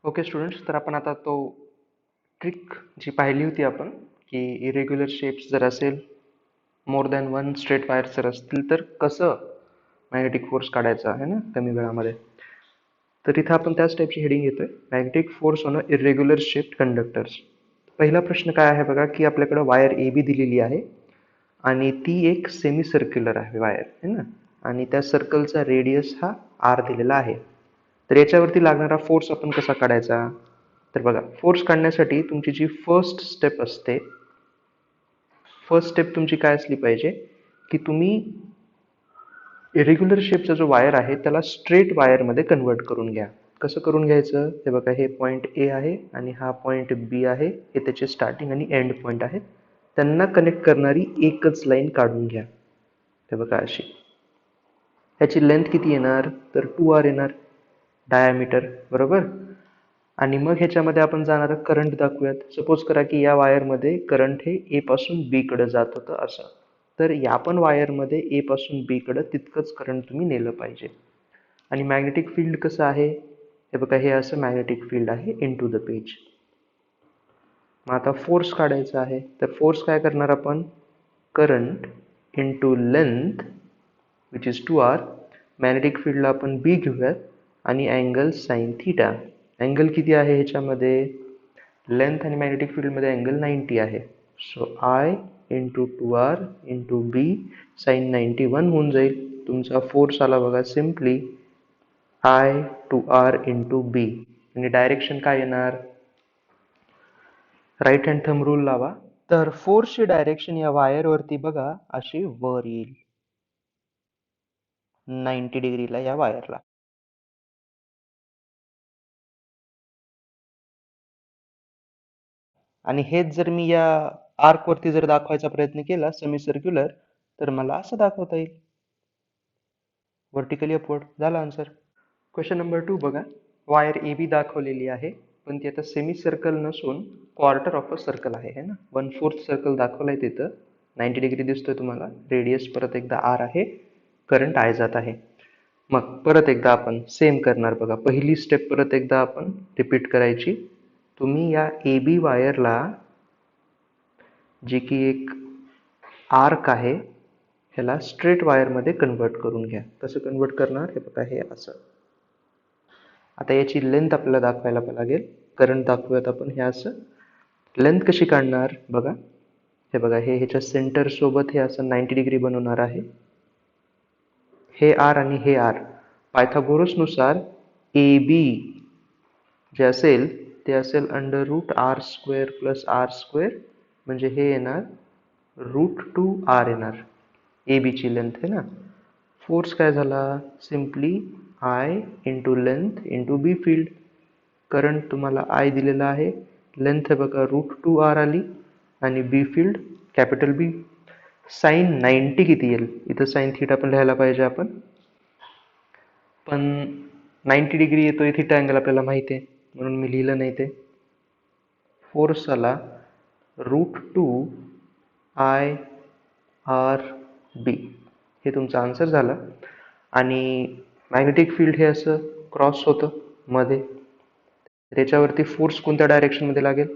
Okay students, तर आपण आता तो ट्रिक जी पाहिली होती आपण की इरेग्युलर शेप्स जर असेल, more than one straight wires जर असतील तर कसं मॅग्नेटिक फोर्स काढायचा आहे ना कमी वेळामध्ये. तर इथं आपण त्याच टाईपची हेडिंग घेतोय, magnetic force on a irregular shaped conductors. पहिला प्रश्न काय आहे बघा की आपल्याकडे वायर ए बी दिलेली आहे आणि ती एक सेमी सर्क्युलर आहे वायर है ना, आणि त्या सर्कलचा रेडियस हा आर दिलेला आहे. तर याच्यावरती लागणारा फोर्स आपण कसा काढायचा. तर बघा, फोर्स काढण्यासाठी तुमची जी फर्स्ट स्टेप असते, फर्स्ट स्टेप तुमची काय असली पाहिजे की तुम्ही इरेग्युलर शेपचा जो वायर आहे त्याला स्ट्रेट वायरमध्ये कन्वर्ट करून घ्या. कसं करून घ्यायचं हे बघा, हे पॉईंट ए आहे आणि हा पॉईंट बी आहे, हे त्याचे स्टार्टिंग आणि एंड पॉईंट आहेत. त्यांना कनेक्ट करणारी एकच लाईन काढून घ्या. हे बघा अशी. ह्याची लेंथ किती येणार, तर 2r येणार डायामीटर, बरोबर. आणि मग ह्याच्यामध्ये आपण जाणारं करंट दाखवूयात. सपोज करा की या वायरमध्ये करंट हे ए पासून बी कडे जात होतं असं, तर या पण वायरमध्ये ए पासून बी कडे तितकंच करंट तुम्ही नेलं पाहिजे. आणि मॅग्नेटिक फील्ड कसं आहे, हे बघा, हे असं मॅग्नेटिक फील्ड आहे इन टू द पेज. मग आता फोर्स काढायचा आहे, तर फोर्स काय करणार आपण, current into length which is 2r. Magnetic फील्डला आपण बी घेऊयात आणि अँगल साइन थिटा. अँगल किती आहे ह्याच्यामध्ये, लेंथ आणि मॅग्नेटिक फील्डमध्ये अँगल 90 आहे. So I into 2r into B sine 91 होऊन जाईल. तुमचा फोर्स आला बघा simply I two R into B. आणि डायरेक्शन काय येणार, राईट हँड थंब रूल लावा. तर फोर्सची डायरेक्शन या वायरवरती बघा अशी वर येईल 90 डिग्रीला या वायरला. आणि हेच जर मी या आर्क वरती जर दाखवायचा प्रयत्न केला सेमी सर्क्युलर, तर मला असं दाखवता येईल, व्हर्टिकली अपवर्ड. झाला आन्सर. क्वेश्चन नंबर 2 बघा. वायर ए बी दाखवलेली आहे, पण ती आता सेमी सर्कल नसून क्वार्टर ऑफ अ सर्कल आहे है ना. 1/4 सर्कल दाखवलाय तिथं, 90 डिग्री दिसतोय तुम्हाला. रेडियस परत एकदा आर आहे, करंट आय जात आहे. मग परत एकदा आपण सेम करणार बघा. पहिली स्टेप परत एकदा आपण रिपीट करायची. तुम्ही या ए बी वायरला, जी की एक आर्क आहे, ह्याला स्ट्रेट वायरमध्ये कन्वर्ट करून घ्या. कसं कन्वर्ट करणार हे बघा, हे असं. आता याची लेंथ आपल्याला दाखवायला लागेल. करंट दाखवूयात आपण, हे असं. लेंथ कशी काढणार बघा, हे बघा, हे ह्याच्या सेंटर सोबत हे असं 90 डिग्री बनवणार आहे. हे आर आणि हे आर, पायथागोरस नुसार ए बी जे असेल ते असेल under root R square plus R square, म्हणजे हे येणार √2r येणार. ए बी ची लेंथ आहे ना. फोर्स काय झाला, simply I into length into B field. Current तुम्हाला आय दिलेला आहे, लेंथ आहे बघा √2r आली, आणि B field capital B. Sine 90 किती येईल, इथं साइन थिटा पण लिहायला पाहिजे आपण, पण 90 डिग्री येतोय थिटा अँगल आपल्याला माहिती आहे म्हणून मी लिहिलं नाही ते. फोर्स आला √2 आर बी. हे तुमचं आन्सर झालं. आणि मॅग्नेटिक फील्ड हे असं क्रॉस होतं मध्ये, त्याच्यावरती फोर्स कोणत्या डायरेक्शनमध्ये लागेल,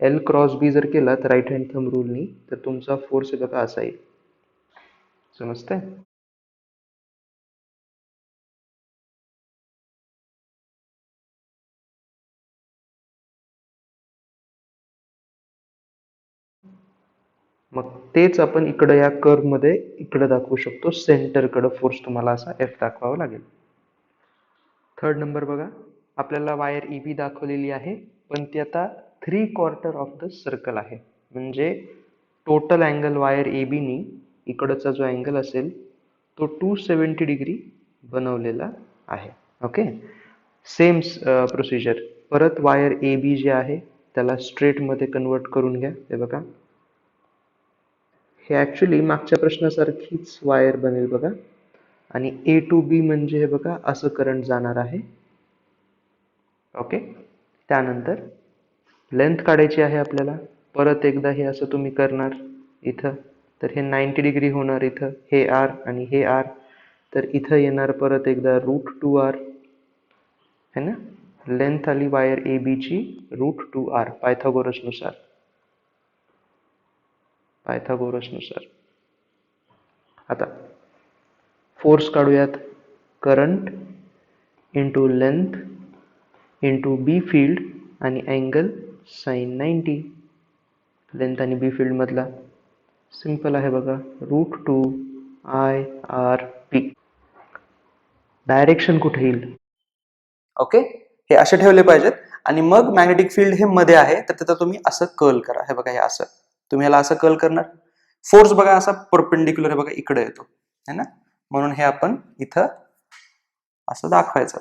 एल क्रॉस बी जर केला तर राईट हँड थंब रूलनी, तर तुमचा फोर्स बघा असा येईल. समजतंय. मग तेच आपण इकडं या कर्व मध्ये इकडं दाखवू शकतो. सेंटरकडं फोर्स तुम्हाला असा एफ दाखवावा लागेल. थर्ड नंबर बघा. आपल्याला वायर ई बी दाखवलेली आहे, पण ती आता 3/4 ऑफ द सर्कल आहे. म्हणजे टोटल अँगल वायर ए बीनी इकडचा जो अँगल असेल तो 270 डिग्री बनवलेला आहे. Okay, same procedure. परत वायर ए बी जे आहे त्याला स्ट्रेट मध्ये कन्वर्ट करून घ्या. हे बघा, हे ॲक्च्युली मागच्या प्रश्नासारखीच वायर बनेल बघा. आणि ए टू बी म्हणजे हे बघा असं करंट जाणार आहे. ओके, त्यानंतर लेंथ काढायची आहे आपल्याला. परत एकदा हे असं तुम्ही करणार इथं, तर हे 90 डिग्री होणार इथं, हे आर आणि हे आर. तर इथं येणार परत एकदा √2r है ना. लेंथ आली वायर ए बी ची √2r पायथागोरसनुसार. आता फोर्स काढूयात. Current into length into B field आणि अँगल sin 90. लेंथ आणि बी फील्ड मधला सिंपल आहे बघा, √2 IRP. डायरेक्शन कुठे येईल? ओके, हे असे ठेवले पाहिजेत. आणि मग मॅग्नेटिक फील्ड हे मध्ये आहे तर त्याचा तुम्ही असं कर्ल करा. हे बघा, हे असं तुम्ही ह्याला असं कर्ल करणार. फोर्स बघा असा परपेंडिक्युलर आहे बघा, इकडे येतो है ना, म्हणून हे आपण इथं असं दाखवायचं.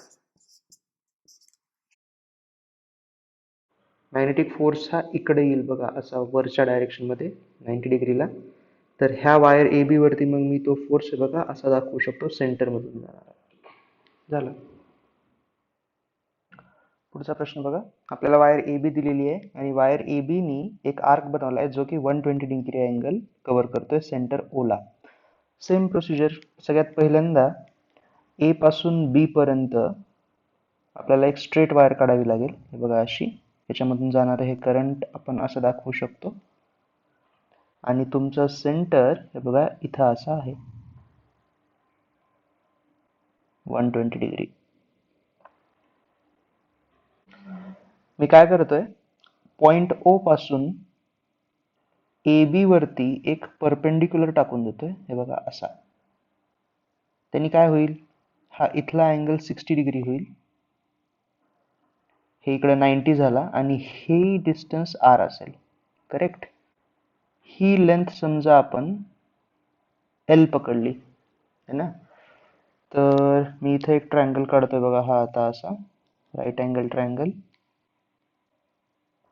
मॅग्नेटिक फोर्स हा इकडे येईल बघा, असा वरच्या डायरेक्शन मध्ये 90 डिग्रीला. तर ह्या वायर ए बी वरती मग मी तो फोर्स बघा असा दाखवू शकतो, सेंटर मधून जाणार. झालं. पुढचा प्रश्न बघा, आपल्याला वायर ए बी दिलेली आहे आणि वायर ए बी नी एक आर्क बनवला आहे जो की 120 डिग्री अँगल कव्हर करतोय सेंटर ओ ला. Same procedure. सगळ्यात पहिल्यांदा ए पासून बी पर्यंत आपल्याला एक स्ट्रेट वायर काढावी लागेल. हे बघा अशी, याच्यामधून जाणार हे करंट आपण असं दाखवू शकतो. आणि तुमचं सेंटर हे बघा इथं असं आहे 120 डिग्री. मी काय करतोय, पॉइंट ओ पासून ए बी वरती एक परपेंडिक्युलर टाकून देतोय. हे बघा असा. त्यांनी काय होईल, हा इथला अँगल 60 डिग्री होईल, हे इकडे 90 झाला आणि हे डिस्टन्स आर असेल. करेक्ट. ही लेंथ समजा आपण एल पकडली है ना. तर मी इथे एक ट्रायंगल काढतोय बघा, हा आता असा राईट अँगल ट्रायंगल.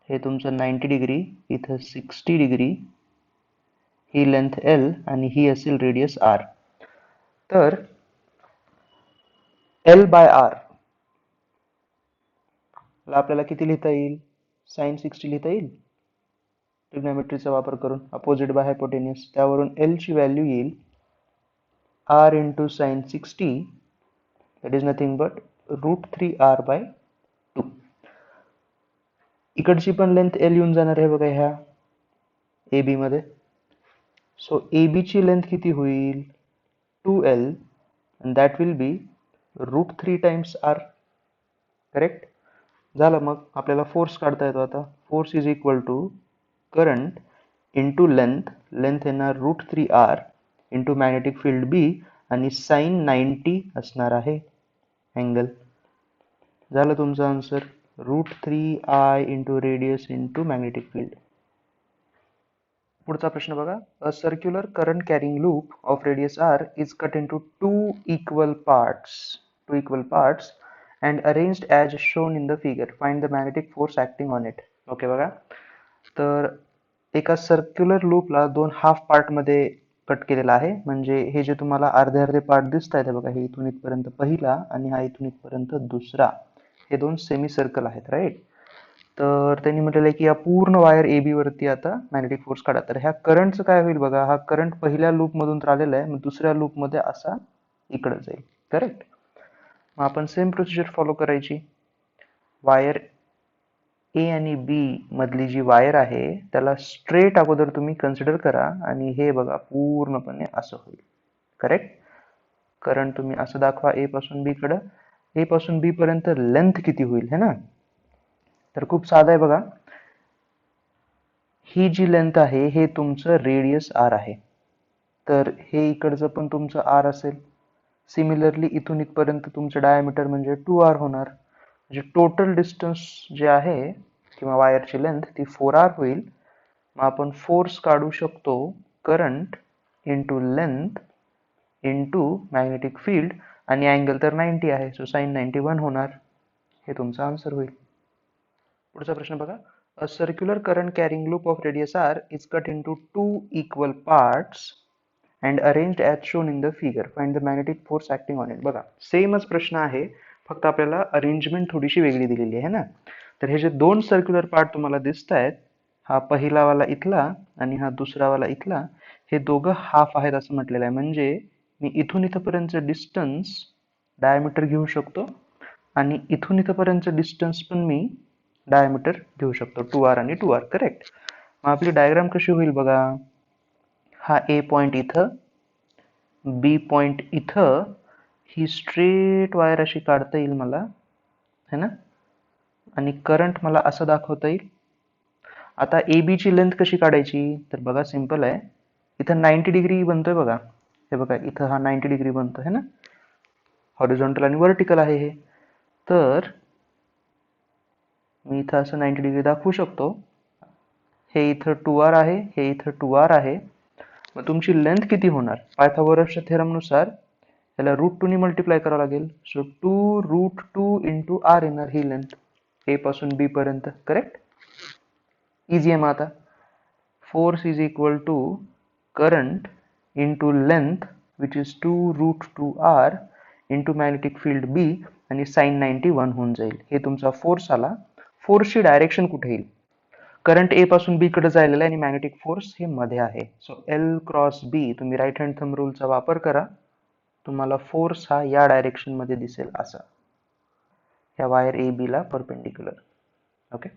हे तुमचं 90 डिग्री, इथं 60 डिग्री, ही लेंथ एल आणि ही असेल रेडियस आर. तर एल बाय आर ला आपल्याला किती लिहिता येईल, sin 60 लिहिता येईल ट्रिग्नोमेट्रीचा वापर करून, अपोजिट बाय हायपोटेन्यूस. त्यावरून एल ची व्हॅल्यू येईल r into sin 60, that is nothing but √3r/2. इकडची पण लेंथ एल येऊन जाणार आहे बघा ह्या ए बी मध्ये. सो ए बी ची लेंथ किती होईल, 2l, and that will be √3 times r. Correct. झालं. मग आपल्याला फोर्स काढता येतो आता. Force is equal to current into length, length येणार √3r into magnetic field B आणि sin 90 असणार आहे अँगल. झालं तुमचं answer, √3I into radius into magnetic field. पुढचा प्रश्न बघा, a circular current carrying loop of radius R is cut into two equal parts and arranged as shown in the figure. Find the magnetic force acting on it. Okay बघा, तर एका circular लूपला दोन half part मध्ये cut केलेला आहे. म्हणजे हे जे तुम्हाला अर्धे अर्धे पार्ट दिसत आहेत बघा, हे इथून इथपर्यंत पहिला आणि हा इथून इथपर्यंत दुसरा, हे दोन सेमी सर्कल आहेत. राईट. तर त्यांनी म्हटलेलं आहे की या पूर्ण वायर ए बी वरती आता मॅग्नेटिक फोर्स काढा. तर ह्या करंटचं काय होईल बघा, हा करंट पहिल्या लूप मधून तर आलेला आहे, मग दुसऱ्या लूप मध्ये असा इकडे जाईल. करेक्ट. मग आपण सेम प्रोसिजर फॉलो करायची. वायर ए आणि बी मधली जी वायर आहे त्याला स्ट्रेट अगोदर तुम्ही कन्सिडर करा आणि हे बघा पूर्णपणे असं होईल. करेक्ट. करंट तुम्ही असं दाखवा ए पासून बी कडे. ए पासून बी पर्यंत लेंथ किती होईल है ना. तर खूप साधं आहे बघा, ही जी लेंथ आहे हे तुमचं रेडियस आर आहे, तर हे इकडचं पण तुमचं आर असेल. सिमिलरली इथून इथपर्यंत तुमचं डायमीटर म्हणजे 2r होणार. म्हणजे टोटल डिस्टन्स जे आहे किंवा वायरची लेंथ ती 4r होईल. मग आपण फोर्स काढू शकतो current into length into magnetic field आणि अँगल तर 90 आहे, सो sin 91 होणार. हे तुमचा आन्सर होईल. पुढचा प्रश्न बघा, a circular current carrying loop of radius R is cut into two equal parts and arranged as shown in the figure. Find the magnetic force acting on it. बघा सेमच प्रश्न आहे, फक्त आपल्याला अरेंजमेंट थोडीशी वेगळी दिलेली आहे ना. तर हे जे दोन सर्क्युलर पार्ट तुम्हाला दिसत आहेत, हा पहिला वाला इथला आणि हा दुसरा वाला इथला, हे दोघं हाफ आहेत असं म्हटलेलं आहे. म्हणजे मी इथून इथपर्यंतचं डिस्टन्स डायमीटर घेऊ शकतो आणि इथून इथपर्यंतचं डिस्टन्स पण मी डायमीटर घेऊ शकतो 2r आणि 2r. करेक्ट. मग आपली डायग्राम कशी होईल बघा. हा ए पॉइंट इथं, बी पॉइंट इथं, ही स्ट्रेट वायर अशी काढता येईल मला, है ना. आणि करंट मला असं दाखवता येईल. आता ए बी ची लेंथ कशी काढायची तर बघा सिंपल आहे. इथं 90 डिग्री बनतोय बघा. हे बघा इथं हा 90 डिग्री बनतो है ना. हॉरिझॉन्टल आणि वर्टिकल आहे हे. तर मी इथं असं 90 डिग्री दाखवू शकतो. हे इथं 2r आहे, हे इथं 2r आहे. मग तुमची लेंथ किती होणार. पायथागोरसच्या थेरम नुसार याला √2 ने मल्टिप्लाय करावं लागेल. सो 2√2 इंटू r येणार ही लेंथ ए पासून बी पर्यंत. करेक्ट. इझी आहे. मग आता force is equal to current into length which is 2√2r into magnetic field B आणि साइन 91 होऊन जाईल. हे तुमचा फोर्स आला. फोर्सची डायरेक्शन कुठे येईल. करंट ए पासून बी कडे जायलेला आहे आणि मॅग्नेटिक फोर्स हे मध्ये आहे. सो एल क्रॉस बी, तुम्ही राईट हँड थंब रूलचा वापर करा. तुम्हाला फोर्स हा या डायरेक्शन मध्ये दिसेल असा, या वायर ए बी ला परपेंडिक्युलर. ओके.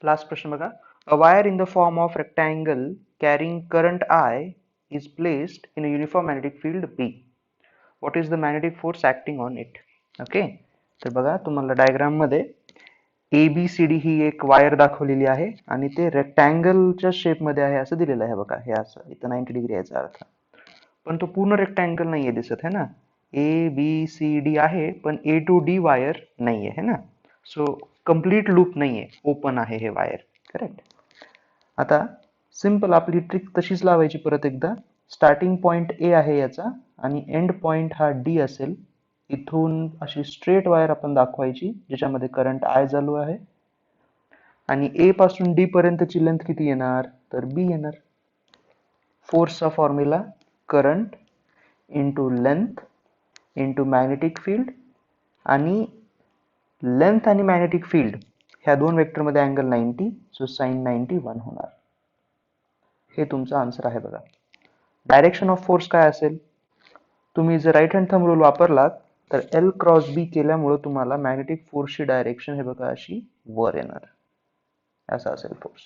लास्ट प्रश्न बघा. A wire in the form of rectangle carrying current I is placed in a uniform magnetic field B. What is the magnetic force acting on it? Okay. तर बघा तुम्हाला diagram मध्ये ABCD ही एक wire दाखवलेली आहे आणि ते रेक्टँगलच्या शेप मध्ये आहे असं दिलेलं आहे बघा. हे असं इथं 90 डिग्री याचा अर्थ. पण तो पूर्ण रेक्टँगल नाहीये दिसत है ना. ABCD आहे पण A to D वायर नाहीये है ना. सो कंप्लीट लूप नाहीये, ओपन आहे हे वायर. करेक्ट. आता सिंपल आपली ट्रिक तशीच लावायची परत एकदा. स्टार्टिंग पॉइंट ए आहे याचा आणि एंड पॉइंट हा डी असेल. इथून अशी स्ट्रेट वायर आपण दाखवायची ज्याच्यामध्ये करंट I चालू आहे आणि ए पासून डी पर्यंतची लेंथ किती येणार तर बी येणार. फोर्सचा formula current into length into magnetic field आणि लेंथ आणि मॅग्नेटिक फील्ड ह्या दोन वेक्टर मध्ये अँगल 90, सो साइन 91 होणार. हे तुमचा आन्सर आहे बघा. डायरेक्शन ऑफ फोर्स काय असेल. तुम्ही जर राईट हँड थंब रूल वापरलात तर एल क्रॉस बी केल्यामुळे तुम्हाला मॅग्नेटिक फोर्सची डायरेक्शन हे बघा अशी वर येणार. असा असेल फोर्स.